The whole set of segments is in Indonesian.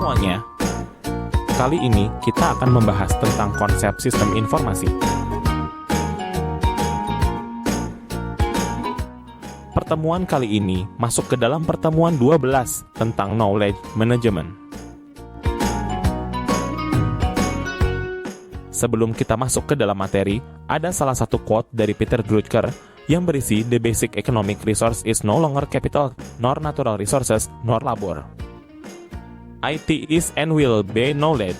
semuanya. Kali ini kita akan membahas tentang konsep sistem informasi. Pertemuan kali ini masuk ke dalam pertemuan 12 tentang knowledge management. Sebelum kita masuk ke dalam materi, ada salah satu quote dari Peter Drucker yang berisi "The basic economic resource is no longer capital, nor natural resources, nor labor. IT is and will be knowledge.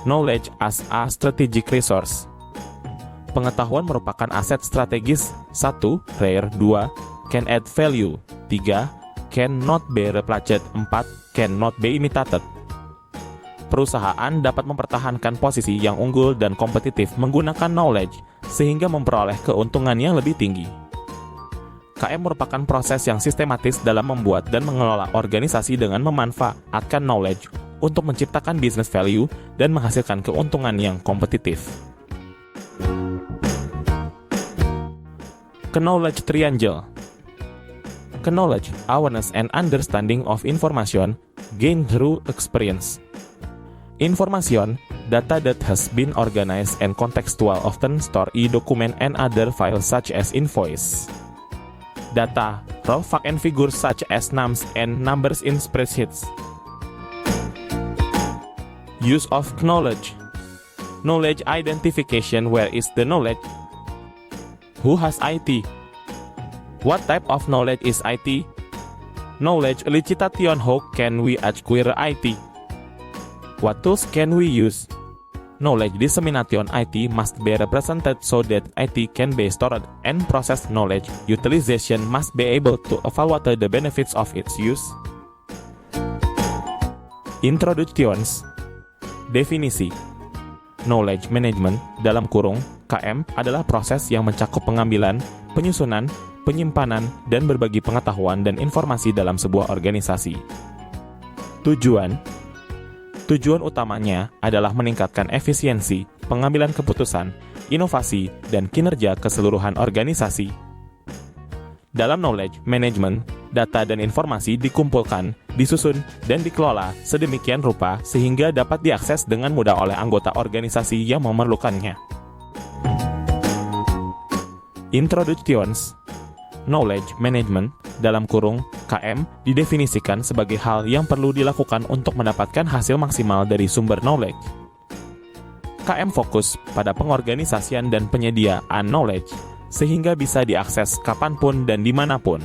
Knowledge as a strategic resource." Pengetahuan merupakan aset strategis. 1. Rare. 2. Can add value. 3. Cannot be replaced. 4. Cannot be imitated. Perusahaan dapat mempertahankan posisi yang unggul dan kompetitif menggunakan knowledge, sehingga memperoleh keuntungan yang lebih tinggi. KM merupakan proses yang sistematis dalam membuat dan mengelola organisasi dengan memanfaatkan knowledge untuk menciptakan business value dan menghasilkan keuntungan yang kompetitif. Knowledge Triangle. Knowledge, awareness, and understanding of information gained through experience. Information, data that has been organized and contextual, often stored in document and other files such as invoice. Data, raw fact and figures such as names and numbers in spreadsheets. Use of knowledge. Knowledge identification. Where is the knowledge? Who has IT? What type of knowledge is IT? Knowledge elicitation. How can we acquire IT? What tools can we use? Knowledge dissemination. IT must be represented so that IT can be stored and processed. Knowledge utilization must be able to evaluate the benefits of its use. Introductions. Definisi. Knowledge management dalam kurung KM adalah proses yang mencakup pengambilan, penyusunan, penyimpanan, dan berbagi pengetahuan dan informasi dalam sebuah organisasi. Tujuan utamanya adalah meningkatkan efisiensi, pengambilan keputusan, inovasi, dan kinerja keseluruhan organisasi. Dalam knowledge management, data dan informasi dikumpulkan, disusun, dan dikelola sedemikian rupa sehingga dapat diakses dengan mudah oleh anggota organisasi yang memerlukannya. Introductions. Knowledge management dalam kurung KM didefinisikan sebagai hal yang perlu dilakukan untuk mendapatkan hasil maksimal dari sumber knowledge. KM fokus pada pengorganisasian dan penyediaan knowledge sehingga bisa diakses kapanpun dan dimanapun.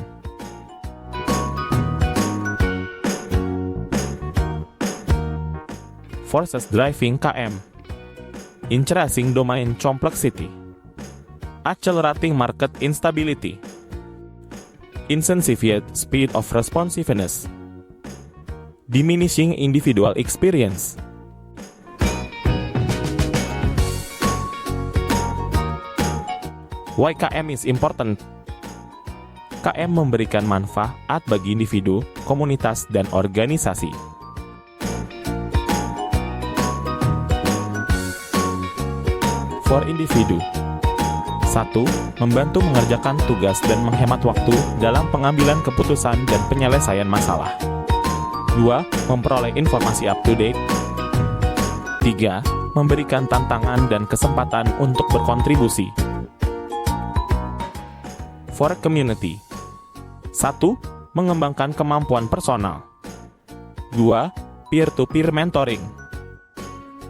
Forces driving KM. Increasing domain complexity. Accelerating market instability. Insensitive speed of responsiveness. Diminishing individual experience. Why KM is important? KM memberikan manfaat bagi individu, komunitas, dan organisasi. For individu. 1. Membantu mengerjakan tugas dan menghemat waktu dalam pengambilan keputusan dan penyelesaian masalah. 2. Memperoleh informasi up-to-date. 3. Memberikan tantangan dan kesempatan untuk berkontribusi. For community. 1. Mengembangkan kemampuan personal. 2. Peer-to-peer mentoring.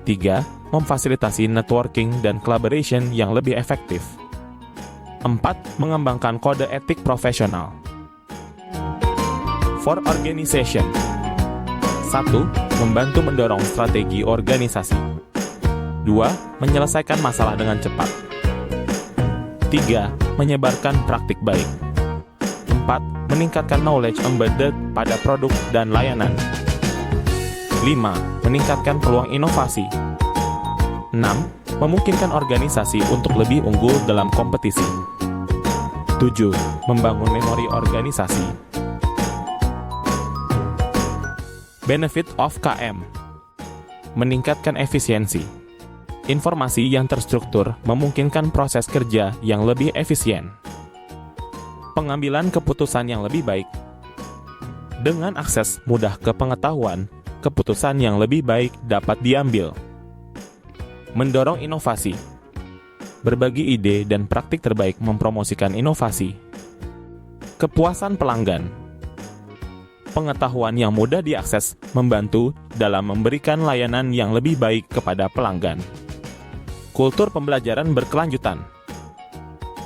3. Memfasilitasi networking dan collaboration yang lebih efektif. 4. Mengembangkan kode etik profesional. For organization. 1. Membantu mendorong strategi organisasi. 2. Menyelesaikan masalah dengan cepat. 3. Menyebarkan praktik baik. 4. Meningkatkan knowledge embedded pada produk dan layanan. 5. Meningkatkan peluang inovasi. 6. Memungkinkan organisasi untuk lebih unggul dalam kompetisi. 7. Membangun memori organisasi. Benefit of KM. Meningkatkan efisiensi. Informasi yang terstruktur memungkinkan proses kerja yang lebih efisien. Pengambilan keputusan yang lebih baik. Dengan akses mudah ke pengetahuan, keputusan yang lebih baik dapat diambil. Mendorong inovasi. Berbagi ide dan praktik terbaik mempromosikan inovasi. Kepuasan pelanggan. Pengetahuan yang mudah diakses membantu dalam memberikan layanan yang lebih baik kepada pelanggan. Kultur pembelajaran berkelanjutan.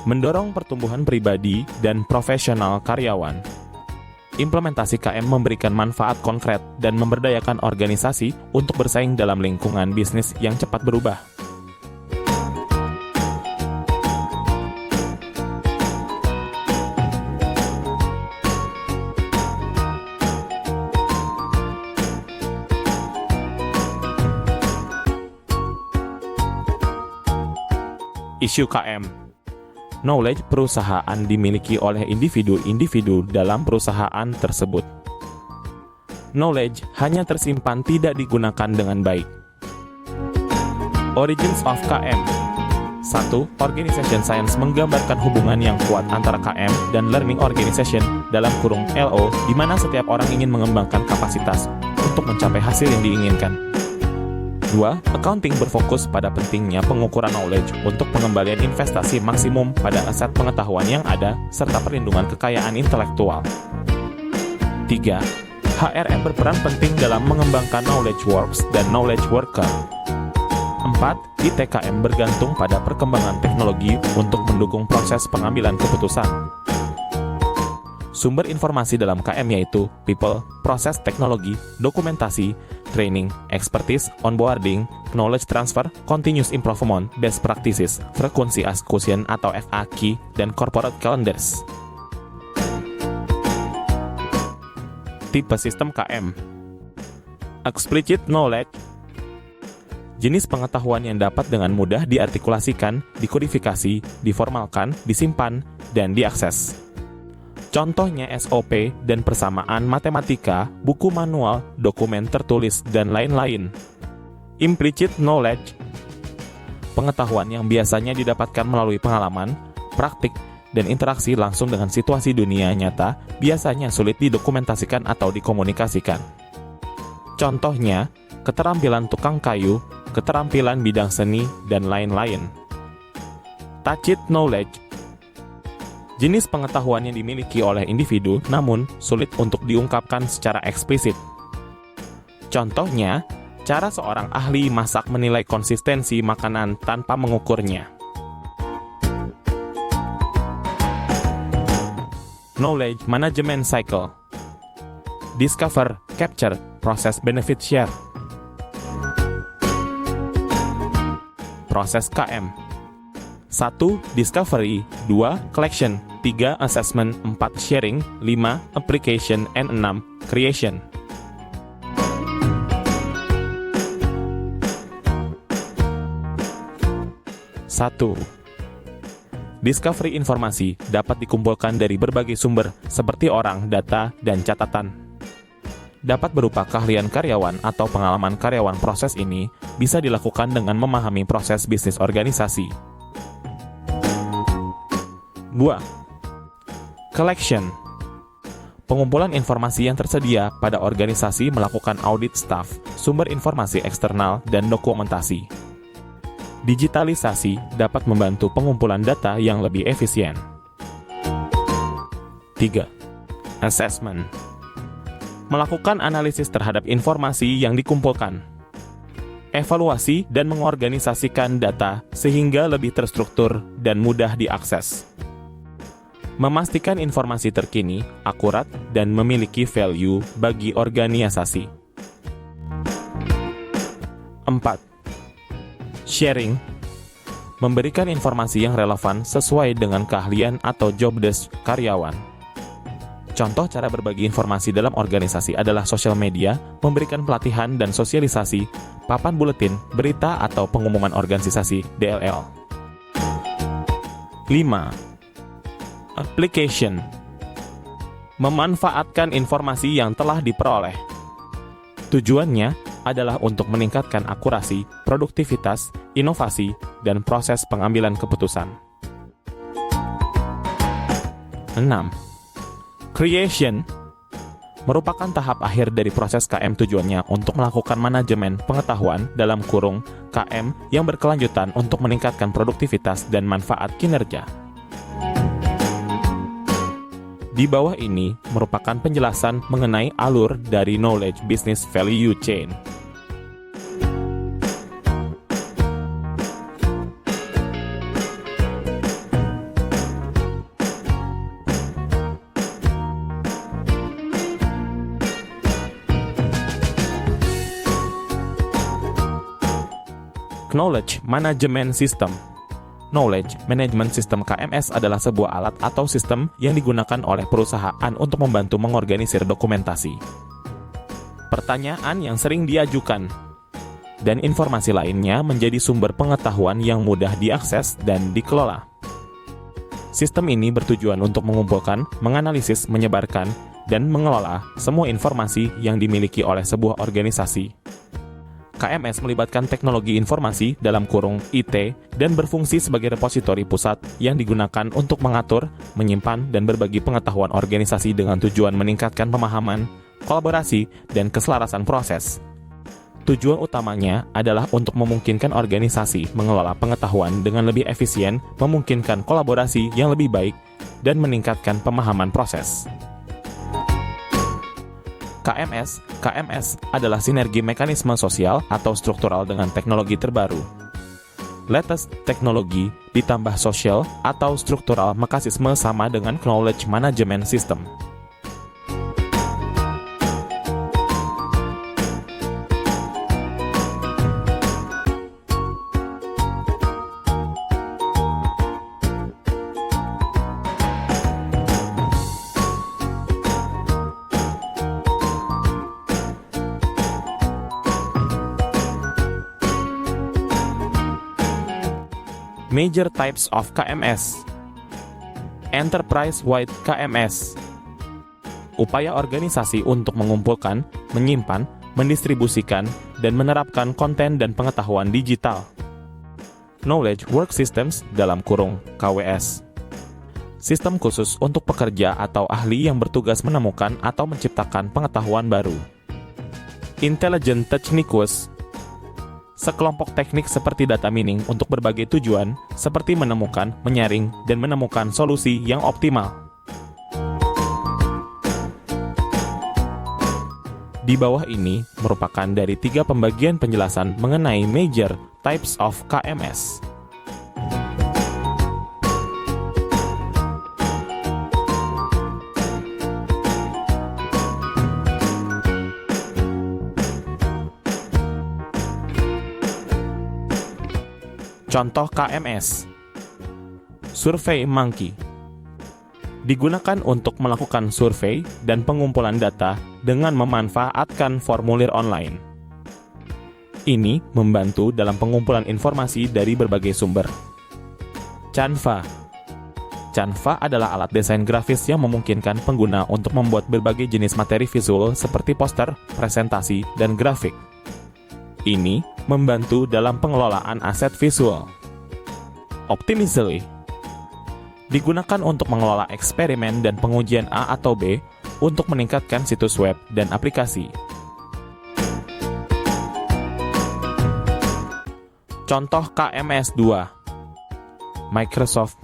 Mendorong pertumbuhan pribadi dan profesional karyawan. Implementasi KM memberikan manfaat konkret dan memberdayakan organisasi untuk bersaing dalam lingkungan bisnis yang cepat berubah. Isu KM. Knowledge perusahaan dimiliki oleh individu-individu dalam perusahaan tersebut. Knowledge hanya tersimpan, tidak digunakan dengan baik. Origins of KM. 1. Organization Science menggambarkan hubungan yang kuat antara KM dan Learning Organization (LO), di mana setiap orang ingin mengembangkan kapasitas untuk mencapai hasil yang diinginkan. 2. Accounting berfokus pada pentingnya pengukuran knowledge untuk pengembalian investasi maksimum pada aset pengetahuan yang ada, serta perlindungan kekayaan intelektual. 3. HRM berperan penting dalam mengembangkan knowledge works dan knowledge worker. 4. ITKM bergantung pada perkembangan teknologi untuk mendukung proses pengambilan keputusan. Sumber informasi dalam KM yaitu people, proses teknologi, dokumentasi, training, expertise, onboarding, knowledge transfer, continuous improvement, best practices, frequency asked question atau FAQ, dan corporate calendars. Tipe sistem KM. Explicit knowledge. Jenis pengetahuan yang dapat dengan mudah diartikulasikan, dikodifikasi, diformalkan, disimpan, dan diakses. Contohnya SOP dan persamaan matematika, buku manual, dokumen tertulis, dan lain-lain. Implicit knowledge. Pengetahuan yang biasanya didapatkan melalui pengalaman, praktik, dan interaksi langsung dengan situasi dunia nyata, biasanya sulit didokumentasikan atau dikomunikasikan. Contohnya, keterampilan tukang kayu, keterampilan bidang seni, dan lain-lain. Tacit knowledge. Jenis pengetahuan yang dimiliki oleh individu namun sulit untuk diungkapkan secara eksplisit. Contohnya, cara seorang ahli masak menilai konsistensi makanan tanpa mengukurnya. Knowledge Management Cycle. Discover, capture, proses benefit share. Proses KM. 1. Discovery, 2. Collection, 3. Assessment, 4. Sharing, 5. Application, and 6. Creation. Satu. Discovery informasi dapat dikumpulkan dari berbagai sumber seperti orang, data, dan catatan. Dapat berupa keahlian karyawan atau pengalaman karyawan. Proses ini bisa dilakukan dengan memahami proses bisnis organisasi. 2. Collection. Pengumpulan informasi yang tersedia pada organisasi melakukan audit staff, sumber informasi eksternal, dan dokumentasi. Digitalisasi dapat membantu pengumpulan data yang lebih efisien. 3. Assessment. Melakukan analisis terhadap informasi yang dikumpulkan. Evaluasi dan mengorganisasikan data sehingga lebih terstruktur dan mudah diakses. Memastikan informasi terkini, akurat, dan memiliki value bagi organisasi. 4. Sharing. Memberikan informasi yang relevan sesuai dengan keahlian atau job desk karyawan. Contoh cara berbagi informasi dalam organisasi adalah sosial media, memberikan pelatihan dan sosialisasi, papan buletin, berita atau pengumuman organisasi DLL. 5. Application. Memanfaatkan informasi yang telah diperoleh. Tujuannya adalah untuk meningkatkan akurasi, produktivitas, inovasi, dan proses pengambilan keputusan. 6. Creation. merupakan tahap akhir dari proses KM, tujuannya untuk melakukan manajemen pengetahuan dalam kurung KM yang berkelanjutan untuk meningkatkan produktivitas dan manfaat kinerja. Di bawah ini merupakan penjelasan mengenai alur dari Knowledge Business Value Chain. Knowledge Management System. Knowledge Management System KMS adalah sebuah alat atau sistem yang digunakan oleh perusahaan untuk membantu mengorganisir dokumentasi, pertanyaan yang sering diajukan, dan informasi lainnya menjadi sumber pengetahuan yang mudah diakses dan dikelola. Sistem ini bertujuan untuk mengumpulkan, menganalisis, menyebarkan, dan mengelola semua informasi yang dimiliki oleh sebuah organisasi. KMS melibatkan teknologi informasi dalam kurung IT dan berfungsi sebagai repositori pusat yang digunakan untuk mengatur, menyimpan, dan berbagi pengetahuan organisasi dengan tujuan meningkatkan pemahaman, kolaborasi, dan keselarasan proses. Tujuan utamanya adalah untuk memungkinkan organisasi mengelola pengetahuan dengan lebih efisien, memungkinkan kolaborasi yang lebih baik, dan meningkatkan pemahaman proses. KMS adalah sinergi mekanisme sosial atau struktural dengan teknologi terbaru. Latest teknologi ditambah sosial atau struktural mekanisme sama dengan Knowledge Management System. Major types of KMS. Enterprise-wide KMS. Upaya organisasi untuk mengumpulkan, menyimpan, mendistribusikan, dan menerapkan konten dan pengetahuan digital. Knowledge Work Systems dalam kurung KWS. Sistem khusus untuk pekerja atau ahli yang bertugas menemukan atau menciptakan pengetahuan baru. Intelligent Techniques. Sekelompok teknik seperti data mining untuk berbagai tujuan, seperti menemukan, menyaring, dan menemukan solusi yang optimal. Di bawah ini merupakan dari 3 pembagian penjelasan mengenai major types of KMS. Contoh KMS. Survey Monkey digunakan untuk melakukan survei dan pengumpulan data dengan memanfaatkan formulir online. Ini membantu dalam pengumpulan informasi dari berbagai sumber. Canva adalah alat desain grafis yang memungkinkan pengguna untuk membuat berbagai jenis materi visual seperti poster, presentasi, dan grafik. Ini membantu dalam pengelolaan aset visual. Optimizely digunakan untuk mengelola eksperimen dan pengujian A atau B untuk meningkatkan situs web dan aplikasi. Contoh KMS 2. Microsoft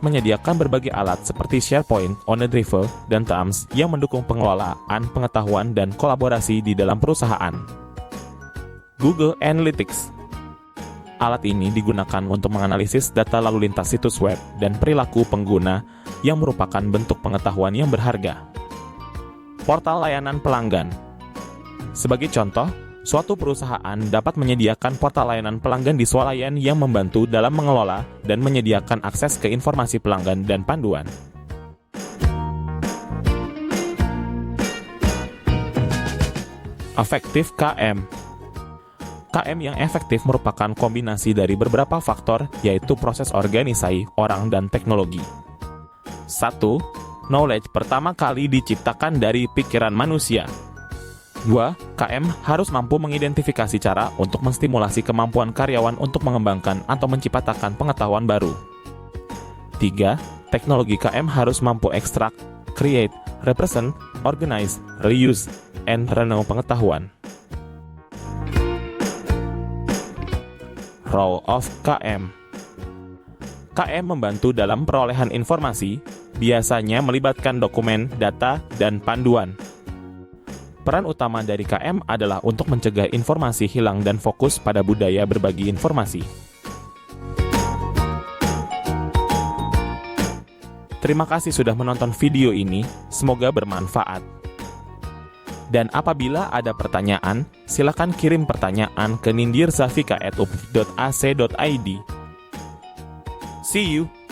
menyediakan berbagai alat seperti SharePoint, OneDrive, dan Teams yang mendukung pengelolaan pengetahuan dan kolaborasi di dalam perusahaan. Google Analytics. Alat ini digunakan untuk menganalisis data lalu lintas situs web dan perilaku pengguna yang merupakan bentuk pengetahuan yang berharga. Portal layanan pelanggan. Sebagai contoh, suatu perusahaan dapat menyediakan portal layanan pelanggan di swalayan yang membantu dalam mengelola dan menyediakan akses ke informasi pelanggan dan panduan. Efektif KM. KM yang efektif merupakan kombinasi dari beberapa faktor, yaitu proses organisasi, orang, dan teknologi. 1. Knowledge pertama kali diciptakan dari pikiran manusia. 2. KM harus mampu mengidentifikasi cara untuk menstimulasi kemampuan karyawan untuk mengembangkan atau menciptakan pengetahuan baru. 3. Teknologi KM harus mampu ekstrak, create, represent, organize, reuse, and renew pengetahuan. Role of KM. KM membantu dalam perolehan informasi, biasanya melibatkan dokumen, data, dan panduan. Peran utama dari KM adalah untuk mencegah informasi hilang dan fokus pada budaya berbagi informasi. Terima kasih sudah menonton video ini, semoga bermanfaat. Dan apabila ada pertanyaan, silakan kirim pertanyaan ke nindirzafika@upv.ac.id. See you!